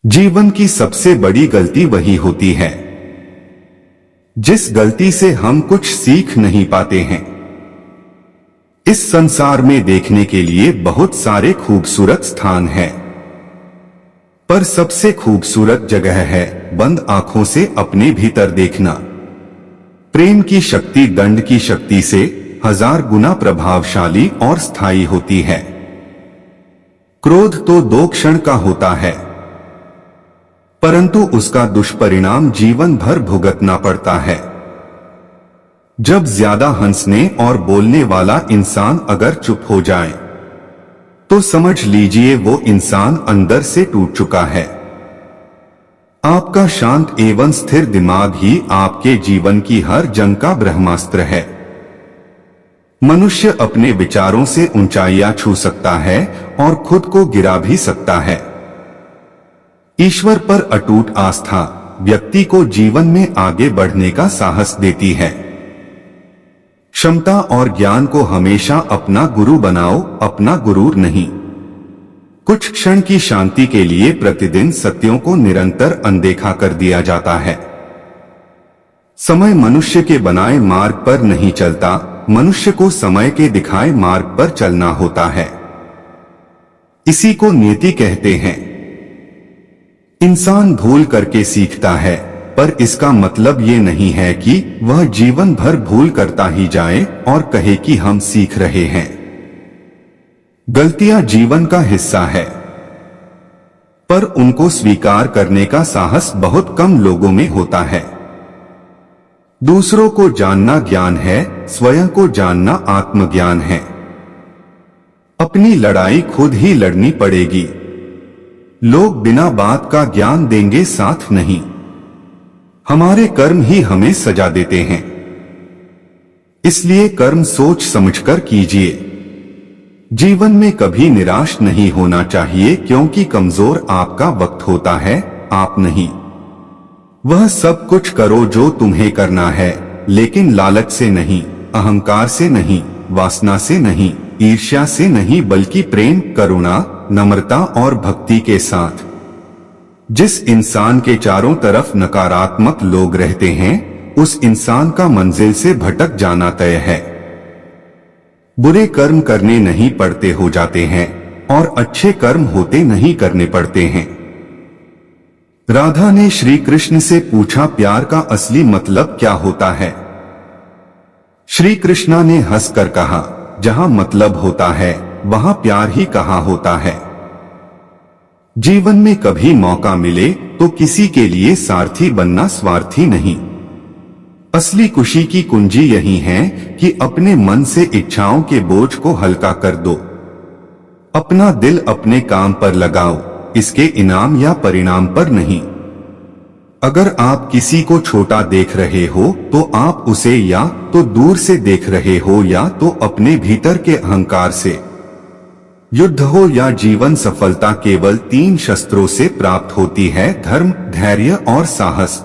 जीवन की सबसे बड़ी गलती वही होती है जिस गलती से हम कुछ सीख नहीं पाते हैं। इस संसार में देखने के लिए बहुत सारे खूबसूरत स्थान हैं, पर सबसे खूबसूरत जगह है बंद आंखों से अपने भीतर देखना। प्रेम की शक्ति दंड की शक्ति से 1000 गुना प्रभावशाली और स्थायी होती है। क्रोध तो 2 क्षण का होता है, परंतु उसका दुष्परिणाम जीवन भर भुगतना पड़ता है। जब ज्यादा हंसने और बोलने वाला इंसान अगर चुप हो जाए तो समझ लीजिए वो इंसान अंदर से टूट चुका है। आपका शांत एवं स्थिर दिमाग ही आपके जीवन की हर जंग का ब्रह्मास्त्र है। मनुष्य अपने विचारों से ऊंचाइयां छू सकता है और खुद को गिरा भी सकता है। ईश्वर पर अटूट आस्था व्यक्ति को जीवन में आगे बढ़ने का साहस देती है। क्षमता और ज्ञान को हमेशा अपना गुरु बनाओ, अपना गुरूर नहीं। कुछ क्षण की शांति के लिए प्रतिदिन सत्यों को निरंतर अनदेखा कर दिया जाता है। समय मनुष्य के बनाए मार्ग पर नहीं चलता, मनुष्य को समय के दिखाए मार्ग पर चलना होता है। इसी को नियति कहते हैं। इंसान भूल करके सीखता है, पर इसका मतलब ये नहीं है कि वह जीवन भर भूल करता ही जाए और कहे कि हम सीख रहे हैं। गलतियां जीवन का हिस्सा है, पर उनको स्वीकार करने का साहस बहुत कम लोगों में होता है। दूसरों को जानना ज्ञान है, स्वयं को जानना आत्मज्ञान है। अपनी लड़ाई खुद ही लड़नी पड़ेगी। लोग बिना बात का ज्ञान देंगे, साथ नहीं। हमारे कर्म ही हमें सजा देते हैं, इसलिए कर्म सोच समझकर कीजिए। जीवन में कभी निराश नहीं होना चाहिए, क्योंकि कमजोर आपका वक्त होता है, आप नहीं। वह सब कुछ करो जो तुम्हें करना है, लेकिन लालच से नहीं, अहंकार से नहीं, वासना से नहीं, ईर्ष्या से नहीं, बल्कि प्रेम, करुणा, नम्रता और भक्ति के साथ। जिस इंसान के चारों तरफ नकारात्मक लोग रहते हैं, उस इंसान का मंजिल से भटक जाना तय है। बुरे कर्म करने नहीं पड़ते हो जाते हैं, और अच्छे कर्म होते नहीं करने पड़ते हैं। राधा ने श्री कृष्ण से पूछा, प्यार का असली मतलब क्या होता है? श्री कृष्णा ने हंसकर कहा, जहां मतलब होता है वहां प्यार ही कहाँ होता है। जीवन में कभी मौका मिले तो किसी के लिए सारथी बनना, स्वार्थी नहीं। असली खुशी की कुंजी यही है कि अपने मन से इच्छाओं के बोझ को हल्का कर दो। अपना दिल अपने काम पर लगाओ, इसके इनाम या परिणाम पर नहीं। अगर आप किसी को छोटा देख रहे हो तो आप उसे या तो दूर से देख रहे हो या तो अपने भीतर के अहंकार से। युद्ध हो या जीवन, सफलता केवल 3 शस्त्रों से प्राप्त होती है, धर्म, धैर्य और साहस।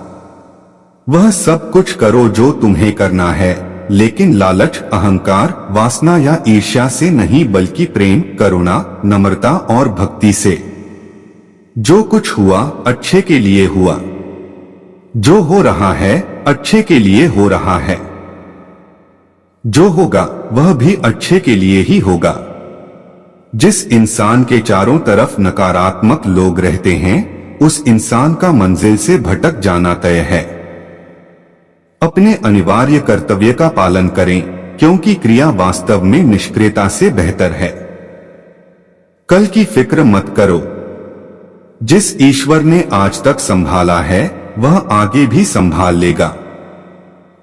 वह सब कुछ करो जो तुम्हें करना है, लेकिन लालच, अहंकार, वासना या ईर्ष्या से नहीं, बल्कि प्रेम, करुणा, नम्रता और भक्ति से। जो कुछ हुआ अच्छे के लिए हुआ। जो हो रहा है अच्छे के लिए हो रहा है। जो होगा वह भी अच्छे के लिए ही होगा। जिस इंसान के चारों तरफ नकारात्मक लोग रहते हैं, उस इंसान का मंजिल से भटक जाना तय है। अपने अनिवार्य कर्तव्य का पालन करें, क्योंकि क्रिया वास्तव में निष्क्रियता से बेहतर है। कल की फिक्र मत करो। जिस ईश्वर ने आज तक संभाला है वह आगे भी संभाल लेगा।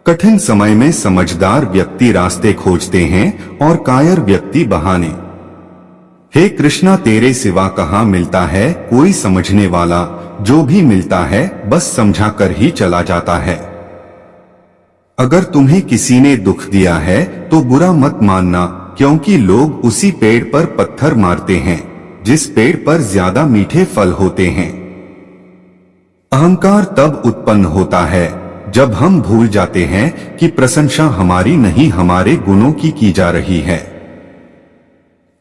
कठिन समय में समझदार व्यक्ति रास्ते खोजते हैं और कायर व्यक्ति बहाने। हे कृष्णा, तेरे सिवा कहाँ मिलता है कोई समझने वाला? जो भी मिलता है बस समझा कर ही चला जाता है। अगर तुम्हें किसी ने दुख दिया है तो बुरा मत मानना, क्योंकि लोग उसी पेड़ पर पत्थर मारते हैं जिस पेड़ पर ज्यादा मीठे फल होते हैं। अहंकार तब उत्पन्न होता है जब हम भूल जाते हैं कि प्रशंसा हमारी नहीं, हमारे गुणों की जा रही है।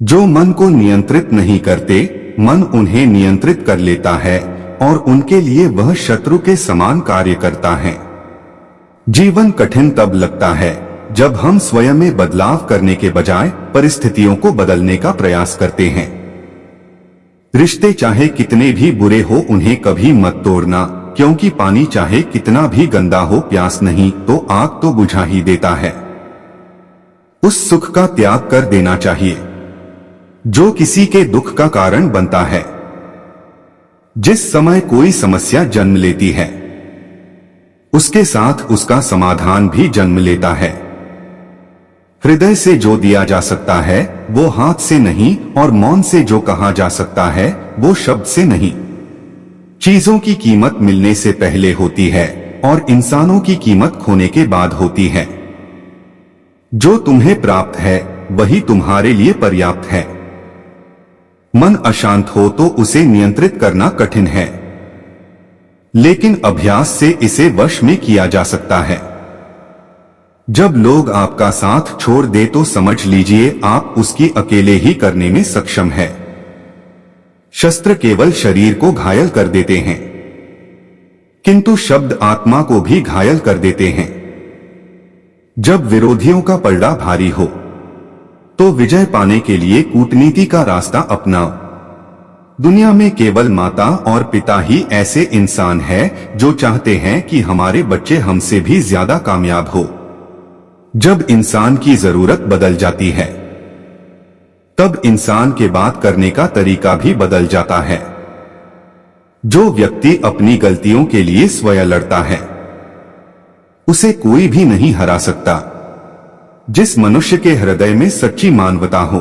जो मन को नियंत्रित नहीं करते, मन उन्हें नियंत्रित कर लेता है। और उनके लिए वह शत्रु के समान कार्य करता है। जीवन कठिन तब लगता है जब हम स्वयं में बदलाव करने के बजाय परिस्थितियों को बदलने का प्रयास करते हैं। रिश्ते चाहे कितने भी बुरे हो उन्हें कभी मत तोड़ना, क्योंकि पानी चाहे कितना भी गंदा हो प्यास नहीं तो आग तो बुझा ही देता है। उस सुख का त्याग कर देना चाहिए जो किसी के दुख का कारण बनता है। जिस समय कोई समस्या जन्म लेती है उसके साथ उसका समाधान भी जन्म लेता है। हृदय से जो दिया जा सकता है वो हाथ से नहीं, और मौन से जो कहा जा सकता है वो शब्द से नहीं। चीजों की कीमत मिलने से पहले होती है और इंसानों की कीमत खोने के बाद होती है। जो तुम्हें प्राप्त है वही तुम्हारे लिए पर्याप्त है। मन अशांत हो तो उसे नियंत्रित करना कठिन है, लेकिन अभ्यास से इसे वश में किया जा सकता है। जब लोग आपका साथ छोड़ दे तो समझ लीजिए आप उसकी अकेले ही करने में सक्षम है। शस्त्र केवल शरीर को घायल कर देते हैं, किंतु शब्द आत्मा को भी घायल कर देते हैं। जब विरोधियों का पलड़ा भारी हो तो विजय पाने के लिए कूटनीति का रास्ता अपनाओ। दुनिया में केवल माता और पिता ही ऐसे इंसान हैं जो चाहते हैं कि हमारे बच्चे हमसे भी ज्यादा कामयाब हो। जब इंसान की जरूरत बदल जाती है तब इंसान के बात करने का तरीका भी बदल जाता है। जो व्यक्ति अपनी गलतियों के लिए स्वयं लड़ता है उसे कोई भी नहीं हरा सकता। जिस मनुष्य के हृदय में सच्ची मानवता हो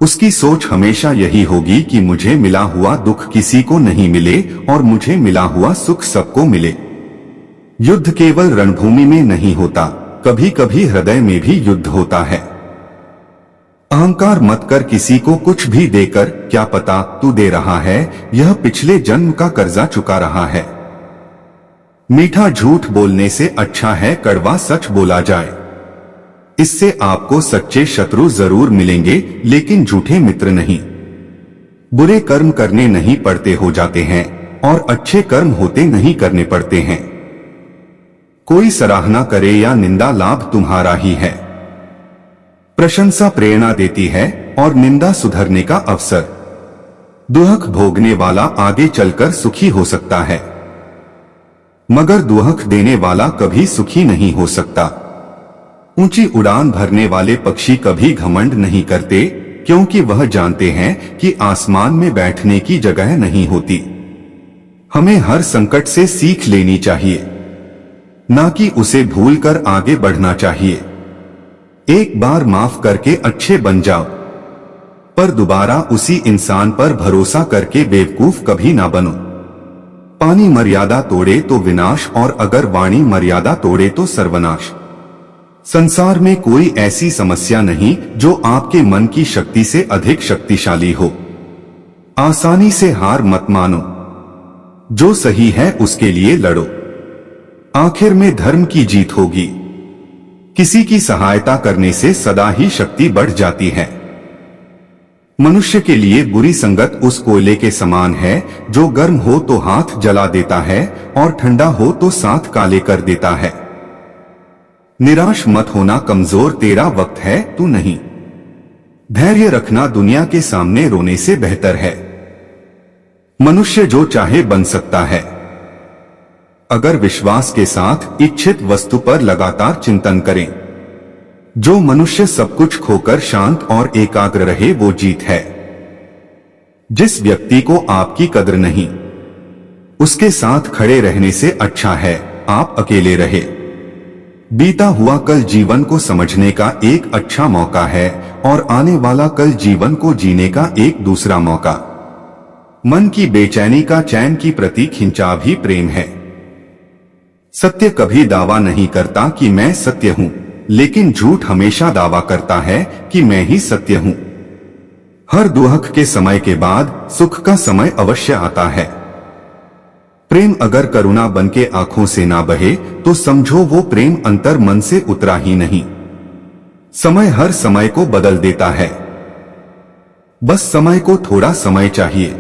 उसकी सोच हमेशा यही होगी कि मुझे मिला हुआ दुख किसी को नहीं मिले और मुझे मिला हुआ सुख सबको मिले। युद्ध केवल रणभूमि में नहीं होता, कभी कभी हृदय में भी युद्ध होता है। अहंकार मत कर किसी को कुछ भी देकर, क्या पता तू दे रहा है यह पिछले जन्म का कर्जा चुका रहा है। मीठा झूठ बोलने से अच्छा है कड़वा सच बोला जाए। इससे आपको सच्चे शत्रु जरूर मिलेंगे लेकिन झूठे मित्र नहीं। बुरे कर्म करने नहीं पड़ते हो जाते हैं और अच्छे कर्म होते नहीं करने पड़ते हैं। कोई सराहना करे या निंदा लाभ तुम्हारा ही है। प्रशंसा प्रेरणा देती है और निंदा सुधरने का अवसर। दुख भोगने वाला आगे चलकर सुखी हो सकता है, मगर दुख देने वाला कभी सुखी नहीं हो सकता। ऊंची उड़ान भरने वाले पक्षी कभी घमंड नहीं करते, क्योंकि वह जानते हैं कि आसमान में बैठने की जगह नहीं होती। हमें हर संकट से सीख लेनी चाहिए, ना कि उसे भूलकर आगे बढ़ना चाहिए। एक बार माफ करके अच्छे बन जाओ, पर दोबारा उसी इंसान पर भरोसा करके बेवकूफ कभी ना बनो। पानी मर्यादा तोड़े तो विनाश, और अगर वाणी मर्यादा तोड़े तो सर्वनाश। संसार में कोई ऐसी समस्या नहीं जो आपके मन की शक्ति से अधिक शक्तिशाली हो। आसानी से हार मत मानो, जो सही है उसके लिए लड़ो। आखिर में धर्म की जीत होगी। किसी की सहायता करने से सदा ही शक्ति बढ़ जाती है। मनुष्य के लिए बुरी संगत उस कोयले के समान है जो गर्म हो तो हाथ जला देता है और ठंडा हो तो साथ काले कर देता है। निराश मत होना कमजोर, तेरा वक्त है तू नहीं। धैर्य रखना दुनिया के सामने रोने से बेहतर है। मनुष्य जो चाहे बन सकता है अगर विश्वास के साथ इच्छित वस्तु पर लगातार चिंतन करें। जो मनुष्य सब कुछ खोकर शांत और एकाग्र रहे वो जीत है। जिस व्यक्ति को आपकी कद्र नहीं उसके साथ खड़े रहने से अच्छा है आप अकेले रहे। बीता हुआ कल जीवन को समझने का एक अच्छा मौका है और आने वाला कल जीवन को जीने का एक दूसरा मौका। मन की बेचैनी का चैन की प्रति खिंचाव ही प्रेम है। सत्य कभी दावा नहीं करता कि मैं सत्य हूं, लेकिन झूठ हमेशा दावा करता है कि मैं ही सत्य हूं। हर दुख के समय के बाद सुख का समय अवश्य आता है। प्रेम अगर करुणा बनके आंखों से ना बहे तो समझो वो प्रेम अंतर मन से उतरा ही नहीं। समय हर समय को बदल देता है, बस समय को थोड़ा समय चाहिए।